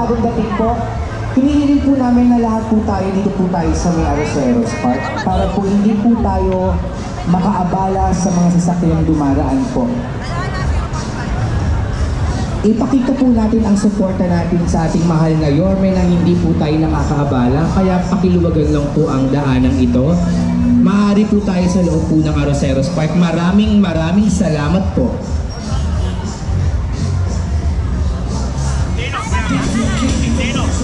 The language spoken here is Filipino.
bagong dating po, hinihiling po namin na lahat po tayo dito po tayo sa may Arroceros Park para po hindi po tayo makaabala sa mga sasakyang dumaraan po. Ipakita po natin ang suporta natin sa ating mahal na Yorme na hindi po tayo nakakaabala, kaya pakiluwagan lang po ang daanang ito. Maaari po tayo sa loob po ng Arroceros Park. Maraming salamat po. Dino.